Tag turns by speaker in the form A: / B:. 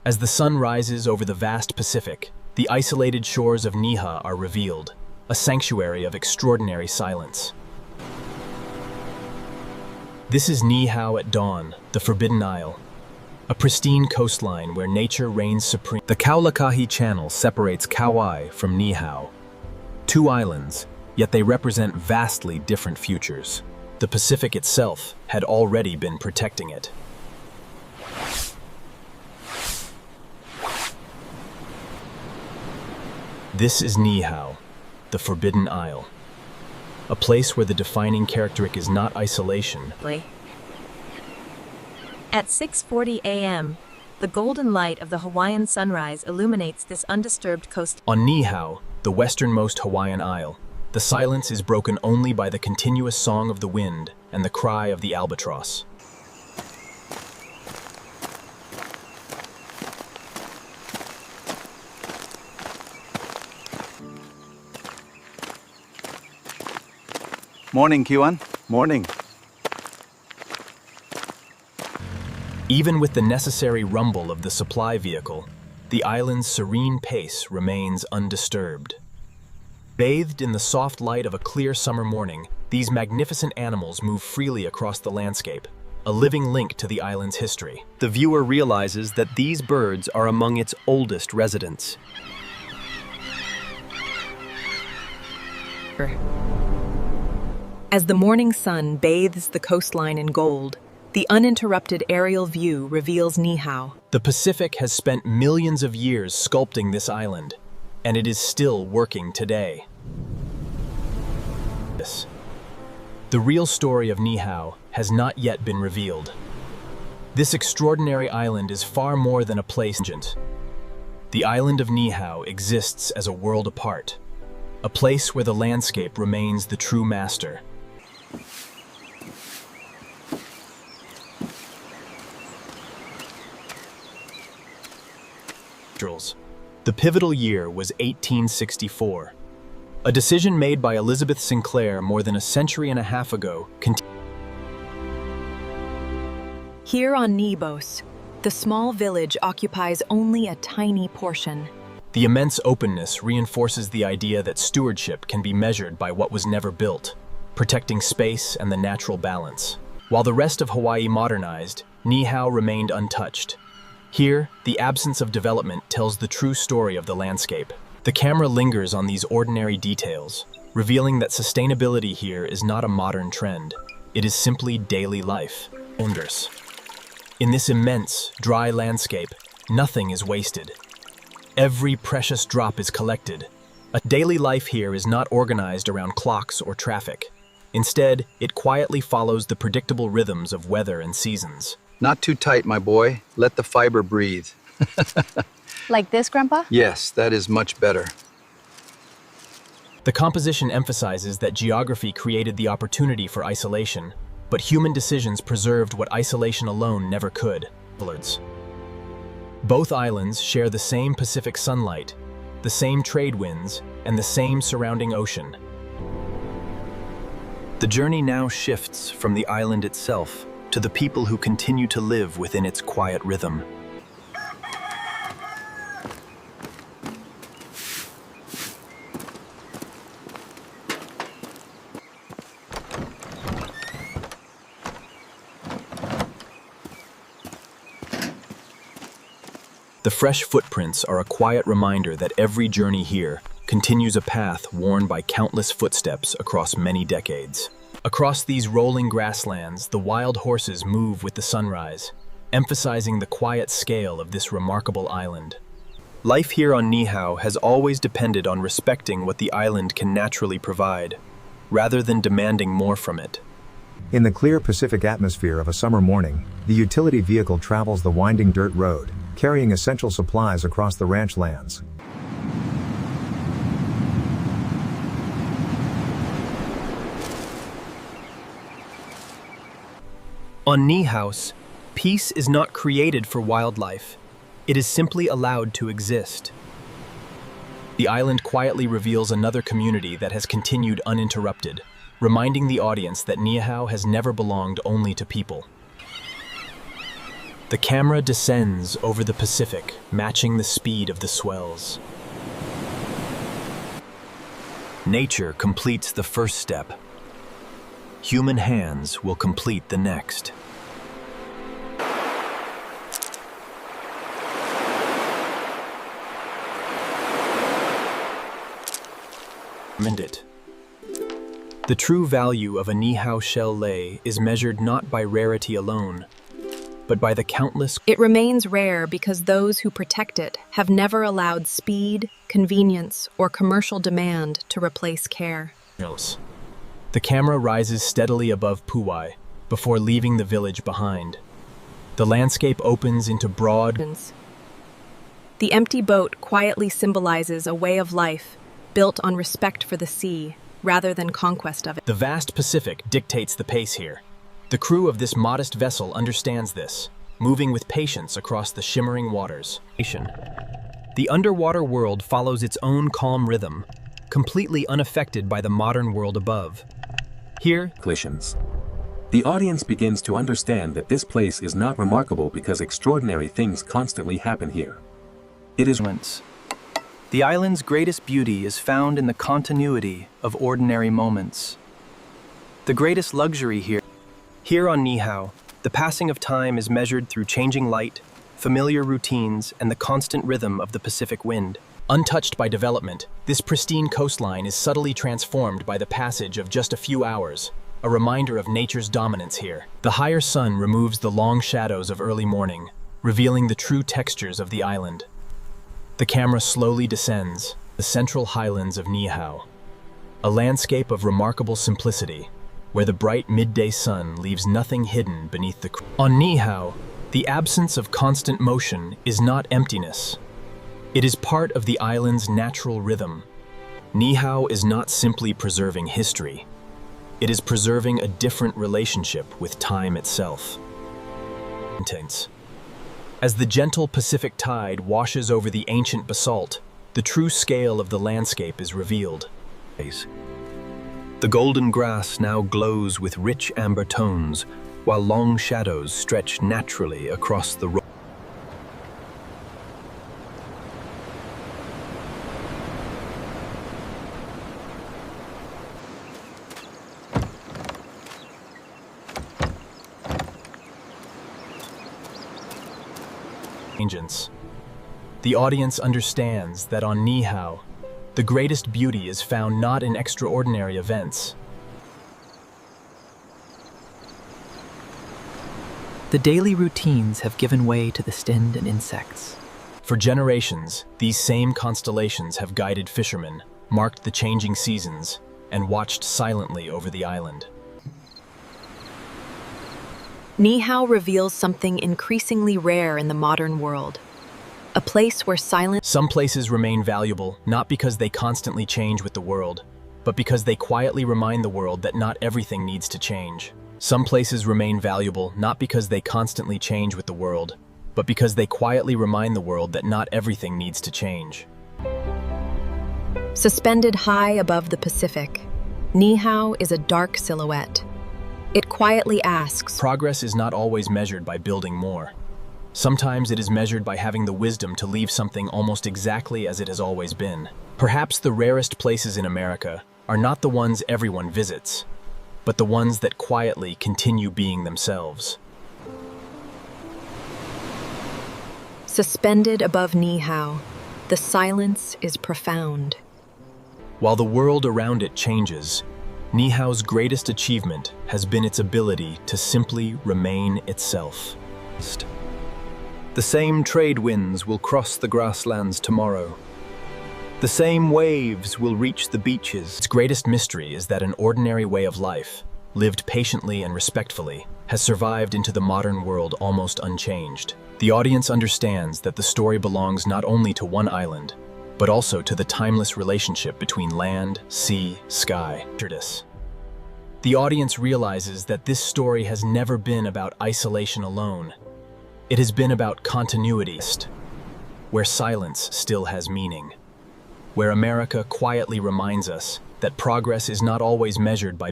A: As the sun rises over the vast Pacific, the isolated shores of Niʻihau are revealed, a sanctuary of extraordinary silence. This is Niʻihau at dawn, the Forbidden Isle, a pristine coastline where nature reigns supreme. The Kaulakahi Channel separates Kauai from Niʻihau. Two islands, yet they represent vastly different futures. The Pacific itself had already been protecting it. This is Niʻihau, the Forbidden Isle, a place where the defining characteristic is not isolation.
B: At 6:40 a.m., the golden light of the Hawaiian sunrise illuminates this undisturbed coast.
A: On Niʻihau, the westernmost Hawaiian isle, the silence is broken only by the continuous song of the wind and the cry of the albatross.
C: Morning, Kiwan. Morning.
A: Even with the necessary rumble of the supply vehicle, the island's serene pace remains undisturbed. Bathed in the soft light of a clear summer morning, these magnificent animals move freely across the landscape, a living link to the island's history.
D: The viewer realizes that these birds are among its oldest residents.
B: As the morning sun bathes the coastline in gold, the uninterrupted aerial view reveals Niʻihau.
A: The Pacific has spent millions of years sculpting this island, and it is still working today. The real story of Niʻihau has not yet been revealed. This extraordinary island is far more than a place. The island of Niʻihau exists as a world apart, a place where the landscape remains the true master. The pivotal year was 1864. A decision made by Elizabeth Sinclair more than a century and a half ago.
B: Here on Niʻibos, the small village occupies only a tiny portion.
A: The immense openness reinforces the idea that stewardship can be measured by what was never built, protecting space and the natural balance. While the rest of Hawaii modernized, Niʻihau remained untouched. Here, the absence of development tells the true story of the landscape. The camera lingers on these ordinary details, revealing that sustainability here is not a modern trend. It is simply daily life. In this immense, dry landscape, nothing is wasted. Every precious drop is collected. A daily life here is not organized around clocks or traffic. Instead, it quietly follows the predictable rhythms of weather and seasons.
C: Not too tight, my boy. Let the fiber breathe.
E: Like this, Grandpa?
C: Yes, that is much better.
A: The composition emphasizes that geography created the opportunity for isolation, but human decisions preserved what isolation alone never could. Both islands share the same Pacific sunlight, the same trade winds, and the same surrounding ocean.
D: The journey now shifts from the island itself to the people who continue to live within its quiet rhythm.
A: The fresh footprints are a quiet reminder that every journey here continues a path worn by countless footsteps across many decades. Across these rolling grasslands, the wild horses move with the sunrise, emphasizing the quiet scale of this remarkable island.
D: Life here on Niʻihau has always depended on respecting what the island can naturally provide, rather than demanding more from it.
F: In the clear Pacific atmosphere of a summer morning, the utility vehicle travels the winding dirt road, carrying essential supplies across the ranch lands.
D: On Niʻihau, peace is not created for wildlife. It is simply allowed to exist.
A: The island quietly reveals another community that has continued uninterrupted, reminding the audience that Niʻihau has never belonged only to people. The camera descends over the Pacific, matching the speed of the swells. Nature completes the first step. Human hands will complete the next. It. The true value of a Niʻihau shell lei is measured not by rarity alone, but by the countless.
B: It remains rare because those who protect it have never allowed speed, convenience, or commercial demand to replace care.
A: The camera rises steadily above Pu'ai before leaving the village behind. The landscape opens into broad.
B: The empty boat quietly symbolizes a way of life built on respect for the sea rather than conquest of it.
A: The vast Pacific dictates the pace here. The crew of this modest vessel understands this, moving with patience across the shimmering waters. The underwater world follows its own calm rhythm, completely unaffected by the modern world above. Here,
G: the audience begins to understand that this place is not remarkable because extraordinary things constantly happen here.
D: It is the island's greatest beauty is found in the continuity of ordinary moments. The greatest luxury here on Niʻihau, the passing of time is measured through changing light, familiar routines, and the constant rhythm of the Pacific wind.
A: Untouched by development, this pristine coastline is subtly transformed by the passage of just a few hours, a reminder of nature's dominance here. The higher sun removes the long shadows of early morning, revealing the true textures of the island. The camera slowly descends, the central highlands of Niʻihau, a landscape of remarkable simplicity, where the bright midday sun leaves nothing hidden beneath the. On Niʻihau, the absence of constant motion is not emptiness. It is part of the island's natural rhythm. Niʻihau is not simply preserving history. It is preserving a different relationship with time itself. As the gentle Pacific tide washes over the ancient basalt, the true scale of the landscape is revealed.
D: The golden grass now glows with rich amber tones, while long shadows stretch naturally across the road.
A: The audience understands that on Niʻihau, the greatest beauty is found not in extraordinary events.
H: The daily routines have given way to the stind and insects.
A: For generations, these same constellations have guided fishermen, marked the changing seasons, and watched silently over the island.
B: Niʻihau reveals something increasingly rare in the modern world. A place where silence.
A: Some places remain valuable not because they constantly change with the world, but because they quietly remind the world that not everything needs to change. Some places remain valuable not because they constantly change with the world, but because they quietly remind the world that not everything needs to change.
B: Suspended high above the Pacific, Niʻihau is a dark silhouette. It quietly asks,
A: progress is not always measured by building more. Sometimes it is measured by having the wisdom to leave something almost exactly as it has always been. Perhaps the rarest places in America are not the ones everyone visits, but the ones that quietly continue being themselves.
B: Suspended above Niʻihau, the silence is profound.
A: While the world around it changes, Niʻihau's greatest achievement has been its ability to simply remain itself.
D: The same trade winds will cross the grasslands tomorrow. The same waves will reach the beaches.
A: Its greatest mystery is that an ordinary way of life, lived patiently and respectfully, has survived into the modern world almost unchanged. The audience understands that the story belongs not only to one island, but also to the timeless relationship between land, sea, sky. The audience realizes that this story has never been about isolation alone. It has been about continuity, where silence still has meaning, where America quietly reminds us that progress is not always measured by